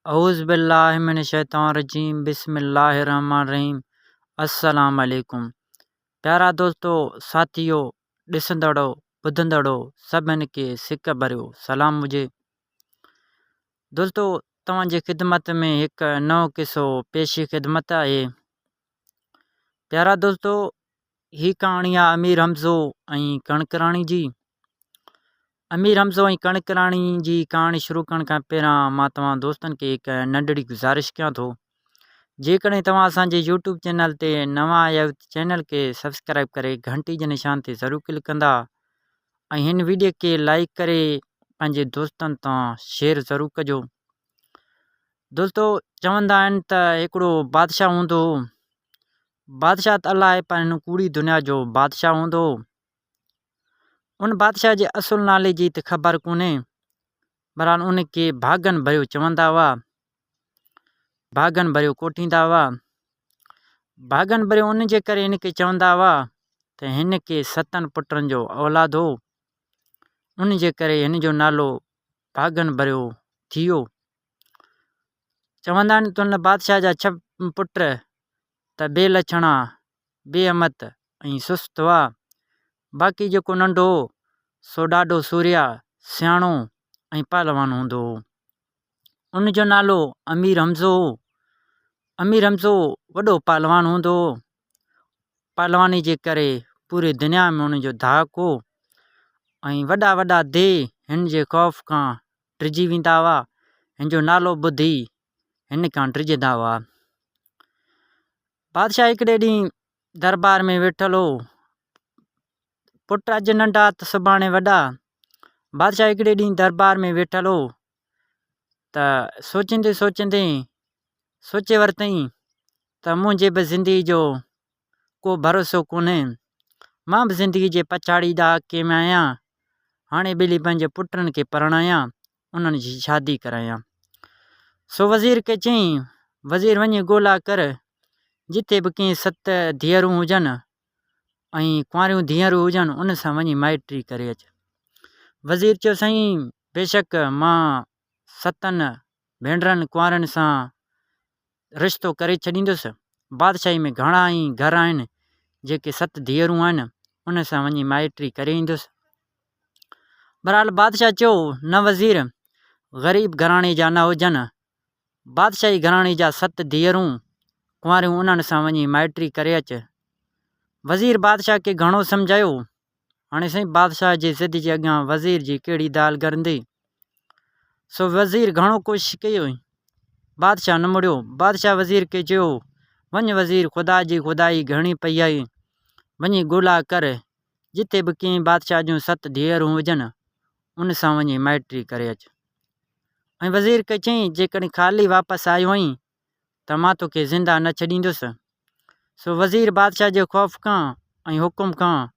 औज़ुबिल्लाहिमिनश्शैतानिर्रजीम बिस्मिल्लाहिर्रहमानिर्रहीम। अस्सलाम वालेकुम। प्यारा दोस्तों, साथियों, ॾिसंदड़ो ॿुधंदड़ो सभिनि खे सिक भरियो सलाम हुजे। दोस्तों, तव्हांजी ख़िदमत में हिकु नओं किस्सो पेशी ख़िदमत आहे। प्यारा दोस्तों, ही कहाणी आहे अमीर हमज़ो ऐं कणक राणी जी। अमीर हमज़ो ऐं कणक राणी जी कहाणी शुरू करण खां पहिरां मां तव्हां दोस्तनि खे हिकु नंढड़ी गुज़ारिश कयां थो। जेकॾहिं तव्हां असांजे यूट्यूब चैनल ते नवां आया आहियो त चैनल खे सब्सक्राइब करे घंटी जे निशान ते ज़रूरु क्लिक कंदा ऐं हिन वीडियो खे लाइक करे पंहिंजे दोस्तनि तां शेयर ज़रूरु कजो। दोस्तों, चवंदा आहिनि त हिकिड़ो बादशाह हूंदो हो। बादशाह त अलाह आहे, पर हिन कूड़ी दुनिया जो बादशाह हूंदो हो। उन बादशाह जे असुल नाले जी त ख़बर कोन्हे, बहरहाल उनखे भागन भरियो चवंदा हुआ, भागन भरियो कोठींदा हुआ। भागन भरियो उन जे करे हिनखे चवंदा हुआ त हिनखे 7 पुटनि जो औलाद हो। उन जे करे हिन जो नालो भागन भरियो थी वियो। चवंदा आहिनि त उन बादशाह जा 6 पुट त बेलछणा, बेअमत ऐं सुस्त हुआ। बाक़ी जेको नंढो हो सो ॾाढो सूर्या, सियाणो ऐं पहलवान हूंदो हो। उन जो नालो अमीर हमज़ो हो। अमीर हमज़ो वॾो पहलवान हूंदो हो। पहलवानी जे करे पूरी दुनिया में उन जो धाक हो ऐं वॾा वॾा देह हिन जे ख़ौफ़ खां डिॼी वेंदा हुआ। हिन जो नालो ॿुधी हिन खां डिॼंदा हुआ। बादशाह हिकिड़े ॾींहुं दरबार में वेठल हो। पुट अॼु नंढा त सुभाणे वॾा। बादशाह हिकिड़े ॾींहुं दरबार में वेठल हो त सोचींदे सोचींदे सोचे वरितई त मुंहिंजे बि ज़िंदगी जो को भरोसो कोन्हे। मां बि ज़िंदगी जे पछाड़ी ॾहाके में आहियां। हाणे ॿिली पंहिंजे पुटनि खे परणायां, उन्हनि जी शादी करायां। सो वज़ीर खे चयईं, वज़ीर वञी ॻोल्हा कर, जिथे बि कंहिं 7 धीअरूं हुजनि ऐं कुंवारियूं धीअरूं हुजनि, उन सां वञी माइटी करे अच। वज़ीर चयो, साईं बेशक मां 7 भेनरनि कुंवारनि सां रिश्तो करे छॾींदुसि। बादशाही में घणा ई घर आहिनि, जेके 7 धीअरूं आहिनि, उन सां वञी माइटी करे ईंदुसि। बहरहाल बादशाह चयो, न वज़ीर, ग़रीब घराणे जा न हुजनि, बादशाही घराणे जा 7 धीअरूं कुंवारियूं, उन्हनि सां वञी माइटी करे अच। वज़ीर बादशाह खे घणो सम्झायो। हाणे साईं बादशाह जे ज़िद जे अॻियां वज़ीर जी कहिड़ी दाल गरंदी। सो वज़ीर घणो कोशिशि कई, बादशाह न मुड़ियो। बादशाह वज़ीर खे चयो, वञ वज़ीर, ख़ुदा जी खुदाई घणी पई आहे, वञी ॻोल्हा कर, जिथे बि कंहिं बादशाह जूं 7 धीअरूं हुजनि, उन सां वञी माइटी करे अच। ऐं वज़ीर खे चयईं, जेकॾहिं ख़ाली वापसि आयो आहीं त मां तोखे ज़िंदा न छॾींदुसि। सो वज़ीर बादशाह जे ख़ौफ़ खां ऐं हुकुम खां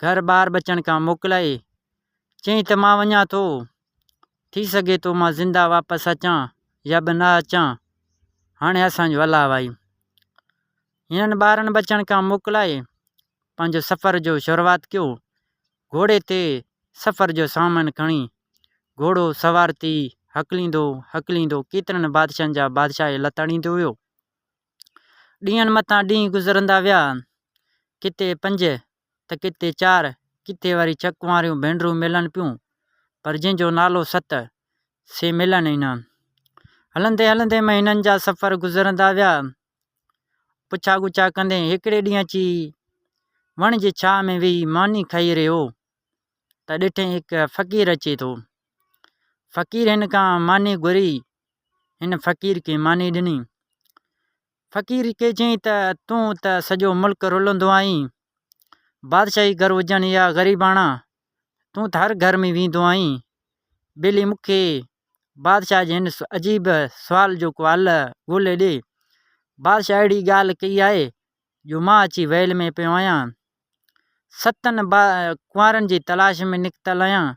घर ॿार बचनि खां मोकिलाए चयईं त मां वञा थो, थी सघे थो मां ज़िंदा वापसि अचां या बि न अचां, हाणे असांजो अलाह आहे। हिननि ॿारनि बचनि खां मोकिलाए पंहिंजो सफ़र जो शुरूआति कयो। घोड़े ते सफ़र जो सामान खणी घोड़ो सवार थी हकलींदो हकलींदो केतिरनि बादशाहनि जा बादशाह लताड़ींदो हुयो। ॾींहंनि मथां ॾींहं गुज़रंदा विया, किथे 5 त किथे 4, किथे वरी 6 कुंवारियूं भेनरूं मिलनि पियूं, पर जंहिंजो नालो 7 से मिलनि ई न। हलंदे हलंदे में हिननि जा सफ़र गुज़रंदा विया। पुछा गुछा कंदे हिकिड़े ॾींहुं अची वण जे छांव में वेही मानी खाई रहियो त ॾिठई हिकु फ़क़ीर अचे थो। फ़क़ीर हिन खां मानी घुरी, हिन फ़क़ीर खे मानी ॾिनी। फ़क़ीर खे चयईं त तूं त सॼो मुल्क रुलंदो आहीं, बादशाही घर हुजनि या ग़रीबाणा, तूं त हर घर में वेंदो आहीं, ॿिली मूंखे बादशाह जे हिन अजीब सुवाल जो को हल ॻोल्हे ॾे। बादशाह अहिड़ी ॻाल्हि कई आहे जो मां अची वहल में पियो आहियां। 7 कुंवारनि जी तलाश में निकितल आहियां,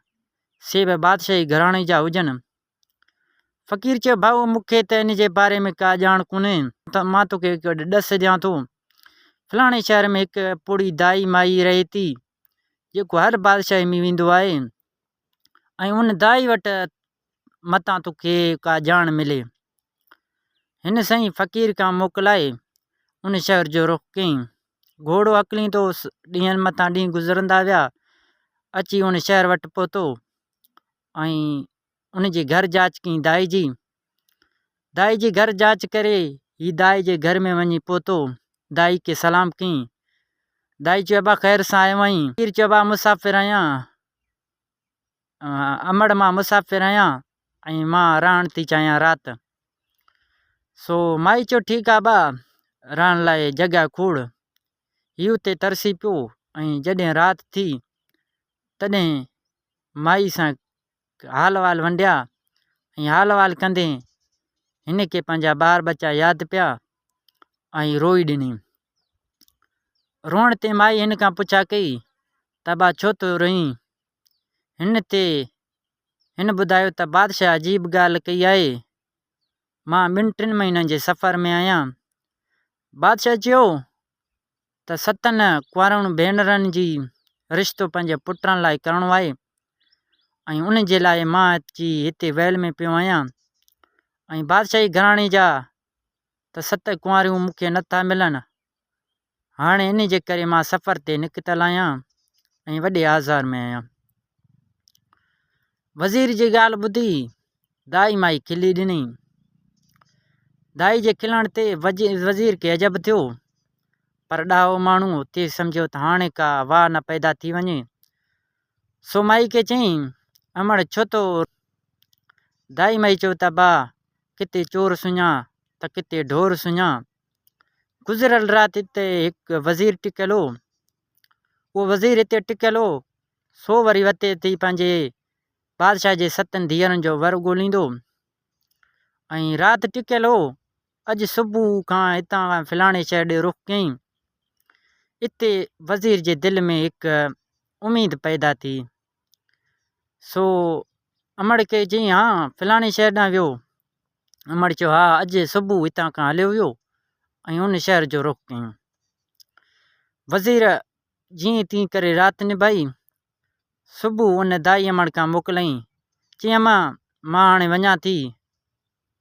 से बि बादशाही घराणे जा हुजनि। फ़क़ीर चयो, भाऊ मूंखे त इन जे बारे में का ॼाण कोन्हे, त मां तोखे हिकु ॾस ॾियां थो। फलाणे शहर में हिकु पुड़ी दाई माई रहे थी, जेको हर बादशाही में वेंदो आहे, ऐं उन दाई वटि मतां तोखे का ॼाण मिले। हिन साईं फ़क़ीर खां मोकिलाए उन शहर जो रुख़ कयईं। घोड़ो अकलींदो ॾींहंनि मथां ॾींहं गुज़रंदा विया, अची उन शहर वटि पहुतो ऐं उन जी घर जाच कयईं दाई जी। दाई जी घर जाच करे ही दाई जे घर में वञी पहुतो। दाई खे सलाम कयईं। दाई चयो अबा ख़ैर सां आयो आहीं। फ़क़ीर चयो अबा मुसाफ़िर आहियां, अमड़ मां मुसाफ़िर आहियां ऐं मां रहण थी चाहियां राति। सो माई चयो ठीकु आहे अबा, रहण लाइ जॻह खोड़। हीउ उते तरसी पियो ऐं जॾहिं राति थी तॾहिं माई सां हाल वाल वंडिया ऐं हाल वाल कंदे हिन खे पंहिंजा ॿार बच्चा यादि पिया ऐं रोई ॾिनी। रोअण ते माई हिन खां पुछा कई त अबा छो थो रोईं? हिन ॿुधायो त बादशाह अजीब ॻाल्हि कई आहे, मां 2-3 महीननि जे सफ़र में आहियां। बादशाह चयो त 7 कुंवारनि भेनरनि जी रिश्तो पंहिंजे पुटनि लाइ करिणो आहे ऐं उन जे लाइ मां अची हिते वहल में पियो आहियां ऐं बादशाही घराणे जा त 7 कुंवारियूं मूंखे नथा मिलनि। हाणे इन जे करे मां सफ़र ते निकितल आहियां ऐं वॾे आज़ार में आहियां। वज़ीर जी ॻाल्हि ॿुधी दाई माई खिली ॾिनई। दाई जे खिलण ते वज़ीर खे अजब थियो, पर ॾाहो माण्हू हुते सम्झियो त हाणे का वाह न पैदा थी वञे। सो माई खे चयईं अमड़ छो थो? दाई माई चयो त बा किथे चोर सुञा त किथे ढोर सुञा। गुज़िरियल राति हिते हिकु वज़ीर टिकियल हो। उहो वज़ीर हिते टिकियल हो, सो वरी वते थी पंहिंजे बादशाह जे 7 धीअरुनि जो वर ॻोल्हींदो ऐं राति टिकियल हो। अॼु सुबुह खां हितां खां फलाणे शहर ॾे रुख़ कयईं। इते वज़ीर जे दिलि में हिकु उमेद पैदा थी। सो अमड़ खे चयईं हा फलाणे शहर ॾांहुं वियो। अमड़ चयो हा अॼु सुबुह हितां खां हलियो वियो ऐं उन शहर जो रुख़ कयईं। वज़ीर जीअं तीअं करे राति निभाई। सुबुह उन दाई अमड़ खां मोकिलियईं, चयईं अम्मा मां हाणे वञा थी,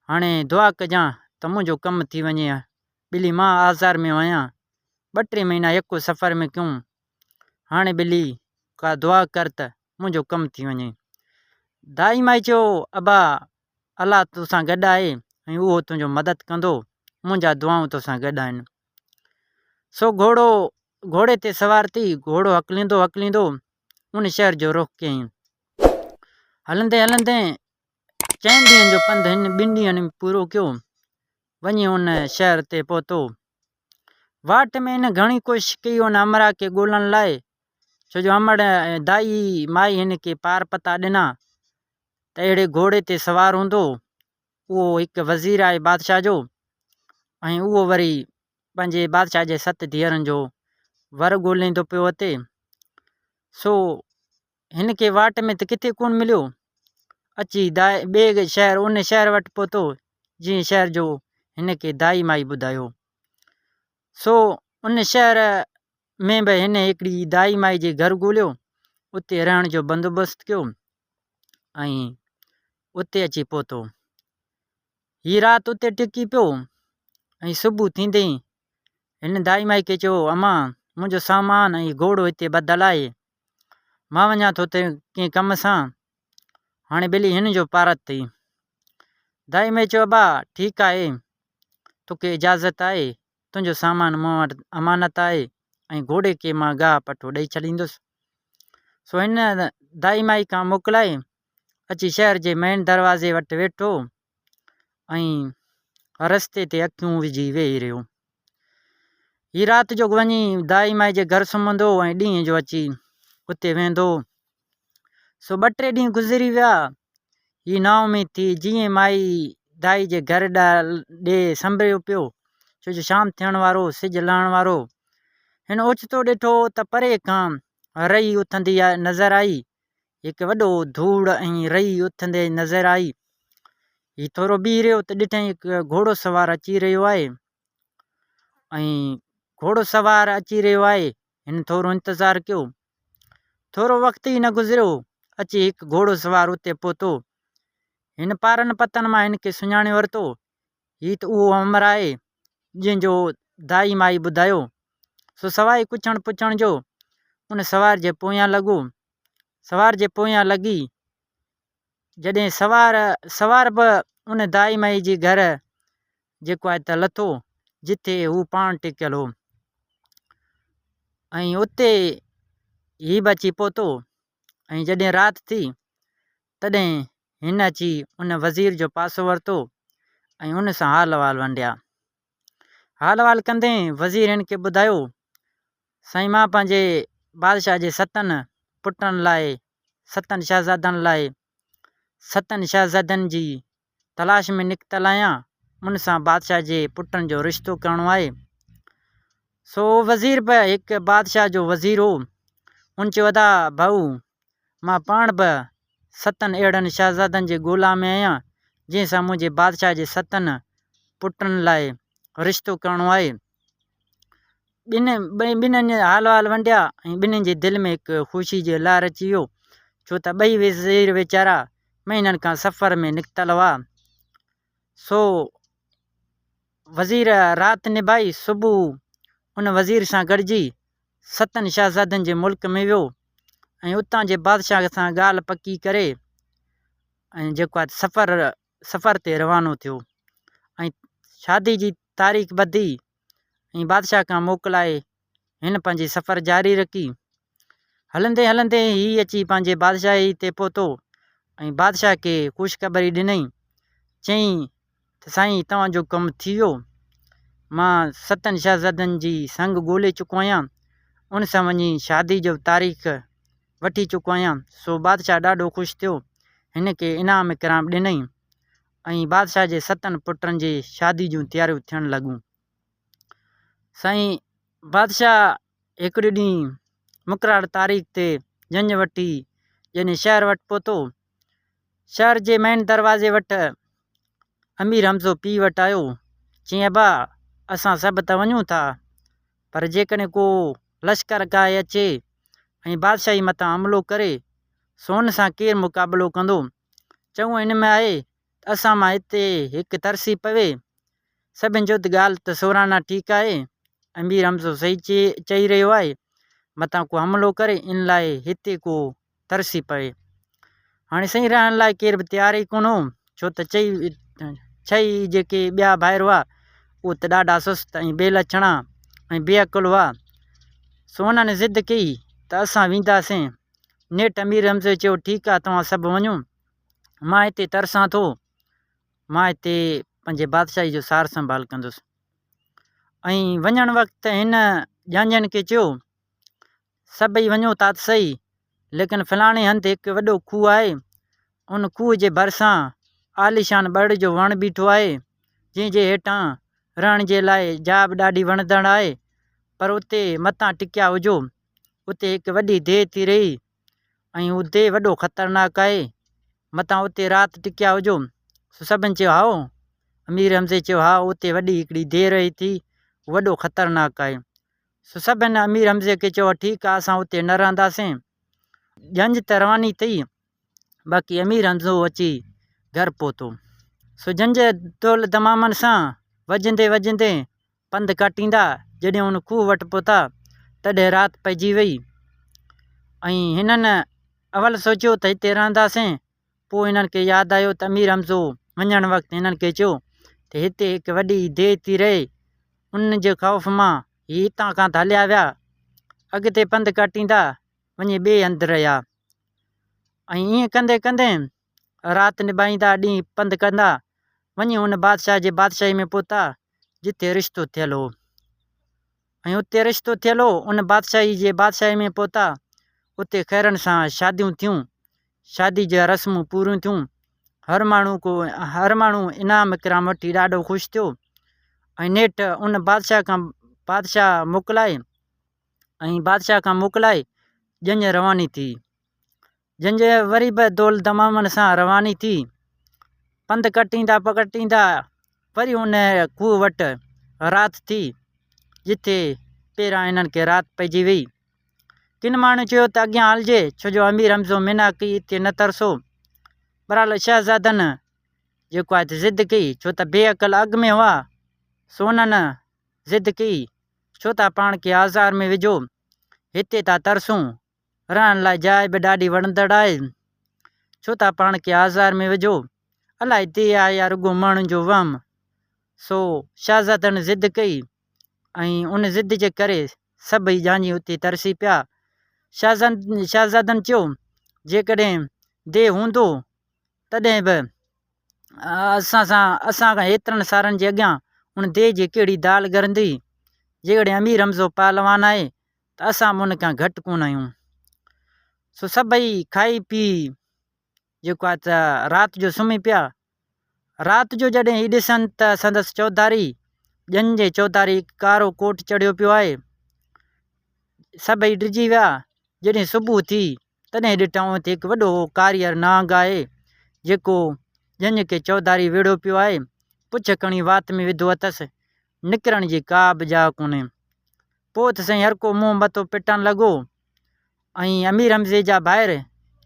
हाणे दुआ कजां त मुंहिंजो कमु थी वञे। ॿिली मां आज़ार में आहियां, 2-3 महीना यको सफ़र में कयूं, हाणे ॿिली का दुआ कर त मुंहिंजो कमु थी वञे। दाई माई चयो अबा अलाह तोसां गॾु आहे ऐं उहो तुंहिंजो मदद कंदो, मुंहिंजा दुआऊं तोसां गॾु आहिनि। सो घोड़े ते सवार थी घोड़ो हकलींदो उन शहर जो रुख़ कयईं। हलंदे हलंदे 4 ॾींहंनि जो पंधु हिन 2 ॾींहंनि में पूरो कयो। वञी उन शहर ते पहुतो। वाट में हिन घणी कोशिशि कई उन अमड़ा खे ॻोल्हण लाइ, छो जो अमड़ दाई माई हिन खे पार पता ॾिना त अहिड़े घोड़े ते सवार हूंदो, उहो हिकु वज़ीर आहे बादशाह जो ऐं उहो वरी पंहिंजे बादशाह जे 7 धीअरुनि जो वर ॻोल्हींदो पियो अचे। सो हिन खे वाट में त किथे कोन मिलियो। अची ॿिए शहर उन शहर वटि पहुतो जीअं शहर जो हिन खे दाई माई ॿुधायो। सो उन शहर में बि हिन हिकिड़ी दाई माई जे घर ॻोल्हियो, उते रहण जो बंदोबस्तु कयो ऐं उते अची पहुतो। हीअ राति उते टिकी पियो ऐं सुबुह थींदे हिन दाई माई खे चयो अम्मा मुंहिंजो सामान ऐं घोड़ो हिते ॿधल आहे, मां वञा थो त कंहिं कम सां, हाणे ॿिली हिन जो पारत अथई। दाई माई चयो अबा ठीकु आहे, तोखे इजाज़त आहे, तुंहिंजो सामान मूं वटि अमानत आहे ऐं घोड़े खे मां गाह पटो ॾेई छॾींदुसि। सो हिन दाई माई खां मोकिलाए अची शहर जे मेन दरवाज़े वटि वेठो ऐं रस्ते ते अखियूं विझी वेही रहियो। हीअ राति जो वञी दाई माई जे घर सुम्हंदो ऐं ॾींहं जो अची उते वेंदो। सो 2-3 ॾींहं गुज़री विया। हीअ नाउमीद थी जीअं माई दाई जे घर ॾे संभरियो पियो, छो जो शाम थियण वारो, सिजु लहण वारो। हिन ओचितो ॾिठो त परे खां रही उथंदी नज़र आई, हिकु वॾो धूड़ ऐं रही उथंदे नज़र आई। हीउ थोरो बीह रहियो त ॾिठईं हिकु घोड़ो सवार अची रहियो आहे ऐं घोड़ो सवार अची रहियो आहे। हिन थोरो इंतज़ारु कयो, थोरो वक़्तु ई न गुज़रियो, अची हिकु घोड़ो सवार उते पहुतो। हिन पारनि पतनि मां हिन खे सुञाणे वरितो, ही त उहो अमर आहे जंहिंजो दाई माई ॿुधायो। सो सवाइ पुछण जो उन सवार जे पोयां लॻो। सवार जे पोयां लॻी जॾहिं सवार बि उन दाई माई जे घर जेको आहे त लथो जिथे हू पाण टिकियल हो ऐं उते ही बि अची पहुतो। ऐं जॾहिं राति थी तॾहिं हिन अची उन वज़ीर जो पासो वरितो ऐं उन सां हाल वाल वंडिया। हाल वाल कंदे वज़ीर हिन खे ॿुधायो, साईं मां पंहिंजे बादशाह जे 7 पुटनि लाइ 7 शहज़ादनि लाइ 7 शहज़ादनि जी तलाश में निकितल आहियां। उन सां बादशाह जे पुटनि जो रिश्तो करिणो आहे। सो वज़ीर बि हिकु बादशाह जो वज़ीर हो। उन चयो अदा भाऊ मां पाण बि 7 अहिड़नि शहज़ादनि जे ॻोल्हा में आहियां जंहिंसां मुंहिंजे बादशाह जे 7 पुटनि लाइ रिश्तो करिणो आहे। ॿिन्हिनि हाल वाल वंडिया ऐं ॿिन्हिनि जे दिलि में हिकु ख़ुशी जो लहर अची वियो, छो त ॿई वज़ीर वीचारा महीननि खां सफ़र में निकितल हुआ। सो वज़ीर राति निभाई, सुबुह उन वज़ीर सां गॾिजी 7 शहज़ादनि जे मुल्क में वियो ऐं उतां जे बादशाह सां ॻाल्हि पकी करे ऐं जेको आहे सफ़र ते रवानो थियो ऐं शादी जी तारीख़ ॿधी ऐं बादशाह खां मोकिलाए हिन पंहिंजी सफ़र जारी रखी। हलंदे हलंदे ही अची पंहिंजे बादशाही ते पहुतो ऐं बादशाह खे ख़ुशख़बरी ॾिनई। चयईं त साईं तव्हांजो कमु थी वियो, मां 7 शहज़ादनि जी संग ॻोल्हे चुको आहियां, उन सां वञी शादी जो तारीख़ वठी चुको आहियां। सो बादशाह ॾाढो ख़ुशि थियो, हिन खे इनाम इकराम ॾिनई ऐं बादशाह जे 7 पुटनि जी शादी जूं तयारियूं थियण लॻूं। साईं बादशाह हिकिड़े ॾींहुं मुक़ररु तारीख़ ते जंज वठी जॾहिं शहर वटि पहुतो, शहर जे मेन दरवाज़े वटि अमीर हमज़ो पीउ वटि आयो। चईं अबा असां सभु त वञूं था, पर जेकॾहिं को लश्कर काए अचे ऐं बादशाही मथां हमिलो करे सो उन सां केरु मुक़ाबिलो कंदो। चऊं हिन में आहे त असां मां हिते हिकु तरसी पवे। सभिनि जो त ॻाल्हि त सोराना ठीकु आहे, अमीर हमज़ो सही चई रहियो आहे, मथां को हमिलो करे इन लाइ हिते को तरसी पवे। हाणे सही रहण लाइ केर बि तयारु ई कोन हो, छो त छही जेके ॿिया ॿाहिरि हुआ उहे त ॾाढा सुस्त ऐं बेलछणा ऐं बेअकुल हुआ। सो उन्हनि ज़िद कई त असां वेंदासीं। नेठि अमीर हमज़े चयो ठीकु आहे तव्हां सभु वञो, मां हिते तरसां थो, मां हिते पंहिंजे बादशाही जो सार संभाल कंदुसि। ऐं वञणु वक़्तु हिन ॼांझनि खे चयो सभई वञो था त सही, लेकिन फलाणे हंधि हिकु वॾो खूह आहे, उन खूह जे भरिसां आलीशान बड़ जो वणु बीठो आहे जंहिंजे हेठां रहण जे लाइ जाइ बि ॾाढी वणंदड़ आहे, पर उते मथां टिकिया हुजो, उते हिकु वॾी देह थी रही ऐं उहो देह वॾो ख़तरनाक आहे, मथां उते राति टिकिया हुजो। सो सभिनि चयो हाओ, अमीर हमज़े चयो हा उते वॾी हिकिड़ी देह रही थी, वॾो ख़तरनाक आहे। सो सभिनि अमीर हमज़े खे चयो ठीकु आहे असां उते न रहंदासीं। ॼंझ त रवानी थी, बाक़ी अमीर हमज़ो अची घर पहुतो। सो ॼंझ दौल तमामनि सां वॼंदे वॼंदे पंधु काटींदा जॾहिं उन खूह वटि पहुता तॾहिं राति पइजी वई। ऐं हिननि अवल सोचियो त हिते रहंदासीं, पोइ हिननि खे यादि आयो त अमीर हमज़ो वञणु वक़्तु हिननि खे चयो त हिते हिकु वॾी देह थी रहे, उन जे ख़ौफ़ मां ही हितां खां त हलिया विया, अॻिते पंधु काटींदा वञी ॿिए हंधि रहिया। ऐं ईअं कंदे कंदे राति निभाईंदा ॾींहुं पंधु कंदा वञी हुन बादशाह जे बादशाही में पहुता जिते रिश्तो थियल हो। ऐं उते रिश्तो थियल हो उन बादशाही जे बादशाही में पहुता, उते ख़ैरनि सां शादियूं थियूं, शादी जा रस्मूं पूरियूं थियूं। हर माण्हू इनाम इकराम वठी ॾाढो ख़ुशि थियो ऐं नेठि उन बादशाह मोकिलाए ॼंझ रवानी थी। ॼंझ वरी बि दौल तमामनि सां रवानी थी, पंधु कटींदा वरी उन खूह वटि राति थी जिथे पहिरां हिननि खे राति पइजी वई। किन माण्हू चयो त अॻियां हलिजे, छो जो अमीर हमज़ो मिना कई हिते न तरसो। बहरहाल शहज़ादनि जेको आहे त ज़िद कई, छो त बेअक़ल अॻु में हुआ, सो उन्हनि ज़िद कई छो त पाण खे आज़ार में विझो, हिते था तरसूं, रहण लाइ जाइ बि ॾाढी वणंदड़ आहे, छो त पाण खे आज़ार में विझो, अलाए हिते आहे या रुॻो माण्हुनि जो वहम। सो शहज़ादनि ज़िद कई ऐं उन ज़िद जे करे सभई जांजी उते तरसी पिया। शहज़ादनि चयो जेकॾहिं देह हूंदो तॾहिं बि असां खां एतिरनि सारनि जे अॻियां उन देह जी कहिड़ी दाल गरंदी। जेकॾहिं अमीर हमज़ो पहलवान आहे त असां उन खां घटि कोन आहियूं। सो सभई खाई पी जेको आहे त राति जो सुम्ही पिया। राति जो जॾहिं ही ॾिसनि त संदसि चौधारी, ॼनि जे चौधारी कारो कोट चढ़ियो पियो आहे। सभई ॾिजी विया। जॾहिं सुबुह थी तॾहिं ॾिठऊं त हिकु वॾो कारियर नांग आहे जेको ॼञ खे चौधारी वेड़ो पियो आहे, पुछ खणी वात में विधो अथसि, निकिरण जी का बि जाइ कोन्हे। पोइ त साईं हर को मुंहुं मथो पिटणु लॻो ऐं अमीर हमज़े जा ॿाहिरि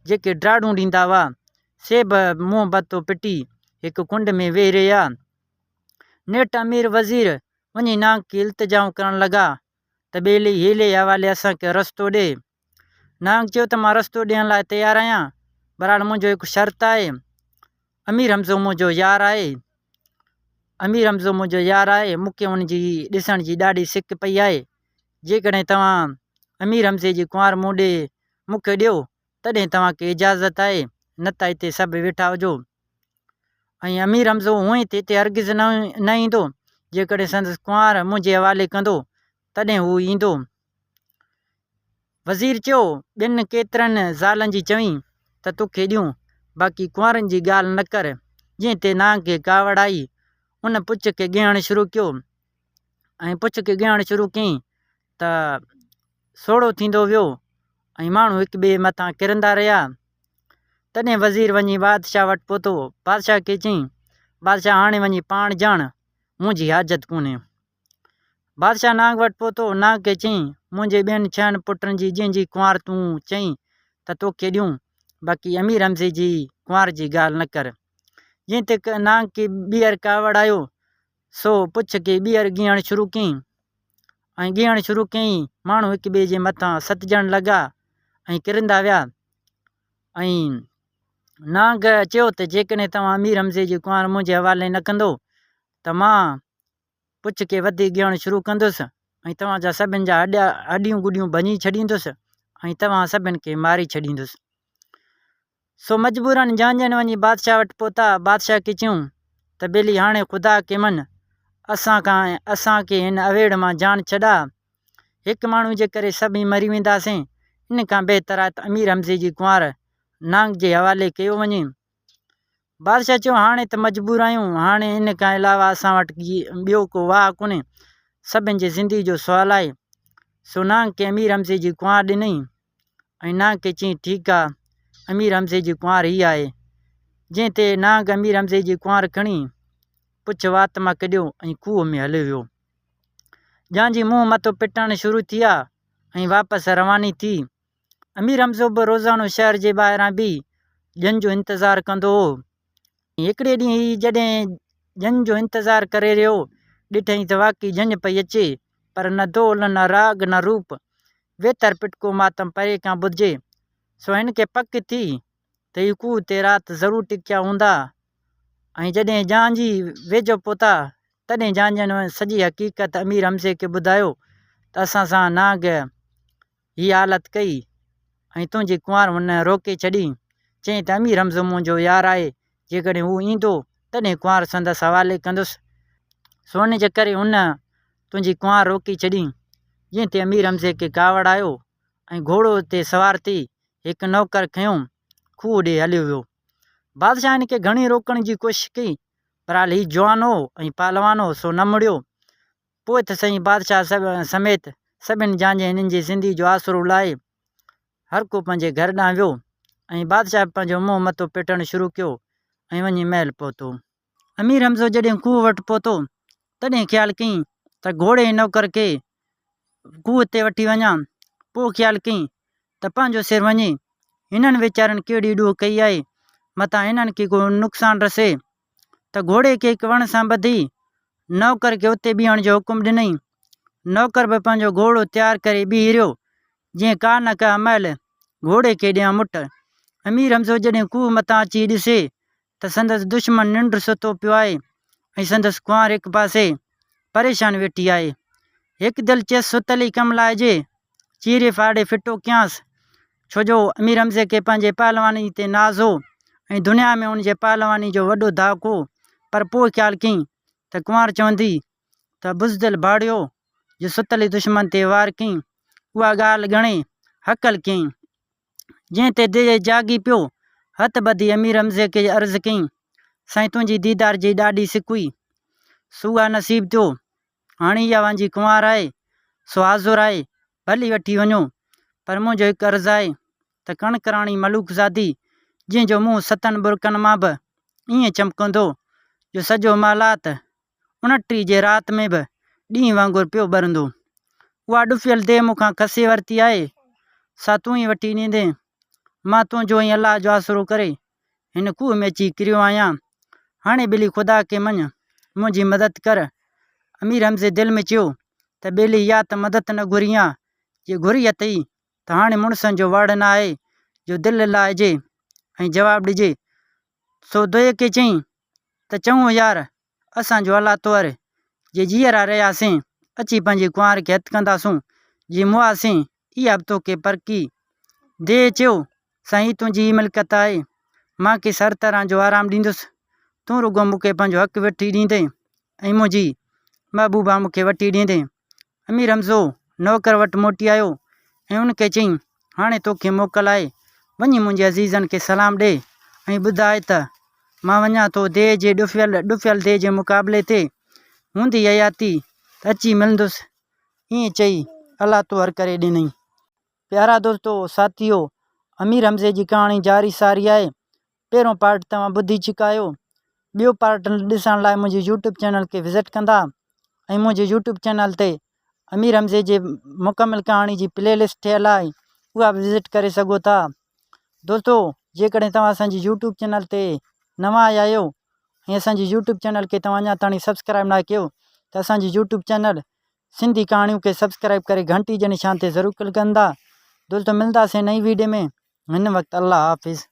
जेके ड्राड़ूं ॾींदा हुआ से बि मुंहुं मथो पिटी हिकु कुंड में वेही रहिया। नेठि अमीर वज़ीर वञी नांग खे इल्तिजाऊं करणु लॻा त ॿेली हीले हवाले असांखे रस्तो ॾे। नांग चयो त मां रस्तो ॾियण लाइ तयारु आहियां, बहरहाल मुंहिंजो हिकु शर्त आहे। अमीर हमज़ो मुंहिंजो यारु आहे, अमीर हमज़ो मुंहिंजो यारु आहे, मूंखे हुनजी ॾिसण जी ॾाढी सिक पई आहे। जेकॾहिं तव्हां अमीर हमज़े जी कुंवार मूं ॾे मूंखे ॾियो तॾहिं तव्हांखे इजाज़त आहे, न त हिते सभु वेठा हुजो। ऐं अमीर हमज़ो हूअं ई त हिते हरगिज़ न ईंदो, जेकॾहिं संदसि कुंवार मुंहिंजे हवाले कंदो तॾहिं हू ईंदो। वज़ीर चयो ॿियनि केतिरनि ज़ालनि जी चवईं त तोखे ॾियूं, बाक़ी कुंवारनि जी ॻाल्हि न कर। जीअं ते नांग खे कावड़ आई, उन पुछ खे ॻियणु शुरू कयो ऐं पुछ खे ॻियणु शुरू कयईं त सोढ़ो थींदो वियो ऐं माण्हू हिक ॿिए मथां किरंदा रहिया। तॾहिं वज़ीर वञी बादशाह वटि पहुतो। बादशाह खे चयईं, बादशाह हाणे वञी पाण ॼाण, मुंहिंजी हाजत कोन्हे। बादशाह नांग वटि पहुतो। नांग खे चयईं मुंहिंजे ॿियनि 6 पुटनि जी जंहिंजी कुंवार तूं चईं त तोखे ॾियूं, बाक़ी अमीर हमज़े जी कुंवार जी ॻाल्हि न कर। जीअं त नांग खे ॿीहर कावड़ आयो सो पुछ खे ॿीहर ॻियणु शुरू कयईं ऐं ॻियणु शुरू कयईं। माण्हू हिक ॿिए जे मथां सतजण लॻा ऐं किरंदा विया। ऐं नांग चयो त जेकॾहिं तव्हां अमीर हमज़े जी कुंवार मुंहिंजे हवाले न कंदो त मां पुछ खे वधीक ॻियणु शुरू कंदुसि ऐं तव्हांजा सभिनि जा हॾियूं गुॾियूं भञी छॾींदुसि ऐं तव्हां सभिनि खे मारी छॾींदुसि। सो मजबूरन जांजन वञी बादशाह वटि पहुता। बादशाह खे चयूं त ॿेली हाणे ख़ुदा खे मन, असांखे हिन अवेड़ मां जान छॾा। हिकु माण्हू जे करे सभई मरी वेंदासीं, इन खां बहितर आहे त अमीर हमज़े जी कुंवार नांग जे हवाले कयो वञे। बादशाह चयो हाणे त मजबूर आहियूं, हाणे इन खां अलावा असां वटि ॿियो को वाह कोन्हे, सभिनि जे ज़िंदगी जो सुवालु आहे। सो नांग खे अमीर हमज़े जी कुंवार ॾिनई ऐं नांग खे चयईं ठीकु आहे, अमीर हमज़े जी कुंवार हीअ आहे। जंहिं ते नांग अमीर हमज़े जी कुंवार खणी पुछ वात मां कढियो ऐं खूह में हलियो वियो। जांजी मुंहुं मथो पिटणु शुरू थी विया ऐं वापसि रवानी थी। अमीर हमज़ो बि रोज़ानो शहर जे ॿाहिरां बि ॼञ जो इंतज़ारु कंदो हो। हिकिड़े ॾींहुं ही जॾहिं ॼञ जो इंतज़ारु करे रहियो, ॾिठईं त वाक़ई ॼञ पई अचे, पर न दोल न राग न रूप, वेतर पिटको मातम परे खां ॿुधिजे। सो हिन खे पक थी त हीअ खूह ते राति ज़रूरु टिकिया हूंदा। ऐं जॾहिं जांजी वेझो पहुता तॾहिं जांजन सॼी हक़ीक़त अमीर हमज़े खे ॿुधायो त असां सां नांग हीअ हालत कई ऐं तुंहिंजी कुंवार हुन रोके छॾी। चयईं त अमीर हमज़ो मुंहिंजो यारु आहे, जेकॾहिं हू ईंदो तॾहिं कुंवार संदसि हवाले कंदुसि। सो हुन जे करे हुन तुंहिंजी कुंवार रोकी छॾी। जीअं ते अमीर हमज़े खे कावड़ आयो ऐं घोड़ो ते सवार थी हिकु नौकर खयों खूह ॾे हलियो वियो। बादशाह हिन खे घणी रोकण जी कोशिशि कई, पर हाल हीउ जवान हो ऐं पहलवान हो, सो न मुड़ियो। पोइ त साईं बादशाह समेत सभिनि जांजे हिननि जी ज़िंदगी जो आसरो लाहे हर को पंहिंजे घर ॾांहुं वियो ऐं बादशाह पंहिंजो मुंहुं मथो पिटणु शुरू कयो ऐं वञी महल पहुतो। अमीर हमज़ो जॾहिं खूह वटि पहुतो तॾहिं ख़्यालु कयईं त घोड़े नौकर खे खूह ते वठी वञा। पोइ ख़्यालु कयईं त पंहिंजो सिर वञे, हिननि वीचारनि कहिड़ी ॾूह कई आहे, मथां हिननि खे को नुक़सानु रसे। त घोड़े खे हिकु वण सां ॿधी नौकर खे उते बीहण जो हुकुम ॾिनई। नौकर बि पंहिंजो घोड़ो तयारु करे बीह रहियो, जीअं का न का महिल घोड़े खे ॾियां मुठ। अमीर हमज़ो जॾहिं कूह मथां अची ॾिसे त संदसि दुश्मन निंड सुतो पियो आहे ऐं संदसि कुंवार हिकु पासे परेशान वेठी आहे। हिकु दिलि चयसि सुतली कमु लाइजे, चीरे फाड़े फिटो कयांसि, छो जो अमीर हमज़े खे पंहिंजे पहलवानी ते नाज़ हो ऐं दुनिया में उनजे पहलवानी जो वॾो धाक हो। पर पोइ ख़्यालु कयईं त कुंवार चवंदी त बुज़दिल भाड़ियो जो सुतली दुश्मन ते वार कयईं। उहा ॻाल्हि ॻणे हकल कयईं, जंहिं ते दिलि जागी पियो। हथ ॿधी अमीर हमज़े खे अर्ज़ु कयईं, साईं तुंहिंजी दीदार जी ॾाढी सिक हुई, सुहा नसीब थियो। हाणे इहा वांजी कुंवार आहे, सो हाज़ुर आहे, भली वठी वञो। पर मुंहिंजो हिकु अर्ज़ु आहे त कणकराणी मलूक ज़ादी, जंहिंजो मुंहुं 7 बुरकनि मां बि ईअं चमकंदो जो सॼो मालात 29 जे राति में बि ॾींहुं वांगुरु पियो ॿरंदो। उहा ॾुफियल देह मूंखां खसे वरिती आहे, सा तूं ई वठी ॾींदे। मां तुंहिंजो ई अलाह जो आसरो करे हिन खूह में अची किरियो आहियां। हाणे ॿिली ख़ुदा खे मञ, मुंहिंजी मदद कर। अमीर हमज़े दिलि में चयो त ॿेली या त मदद न घुरी आहे, जे घुरी अथई त हाणे मुड़ुसनि जो वाड़ न आहे जो दिलि लाइजे ऐं जवाबु ॾिजे। सो दोए खे चयईं त चङो यार, असांजो अलाह तोर जे जीअरा रहियासीं अची पंहिंजी कुंवार खे हथु कंदासूं, जी मुआसीं इहा बि तोखे परकी। दे चयो साईं तुंहिंजी ई मिल्कत आहे, मां कंहिं हर तरह जो आराम ॾींदुसि, तूं रुगो मूंखे पंहिंजो हक़ु वठी ॾींदे ऐं मुंहिंजी महबूबा मूंखे वठी ॾींदे। अमीर हमज़ो नौकर वटि मोटी आयो ऐं उनखे चयईं हाणे तोखे मोकल आहे, वञी मुंहिंजे अज़ीज़नि खे सलाम ॾे ऐं ॿुधाए त मां वञा थो देह जे ॾुफियल देह जे मुक़ाबले ते, हूंदी हयाती त अची मिलंदुसि। ईअं चई अलाह तोहर करे ॾिनई। प्यारा दोस्तो साथियो, अमीर हमज़े जी कहाणी जारी सारी आहे। पहिरों पार्ट तव्हां ॿुधी चुका आहियो। ॿियो पार्ट ॾिसण लाइ मुंहिंजे यूट्यूब चैनल खे विज़िट कंदा ऐं मुंहिंजे यूट्यूब चैनल ते अमीर हमज़े जे मुकमिल कहाणी जी प्लेलिस्ट ठहियलु आहे, उहा बि विज़िट करे सघो था। दोस्तो जेकॾहिं तव्हां असांजी यूट्यूब चैनल ते नवां आया आहियो ऐं असांजी यूट्यूब चैनल खे तव्हां अञा ताईं सब्सक्राइब न कयो त असांजी यूट्यूब चैनल सिंधी कहाणियूं खे सब्सक्राइब करे घंटी जे निशान ते ज़रूरु क्लिक कंदा। दोस्तों मिलंदासीं नई वीडियो में, हिन वक़्तु अल्लाह हाफ़िज़।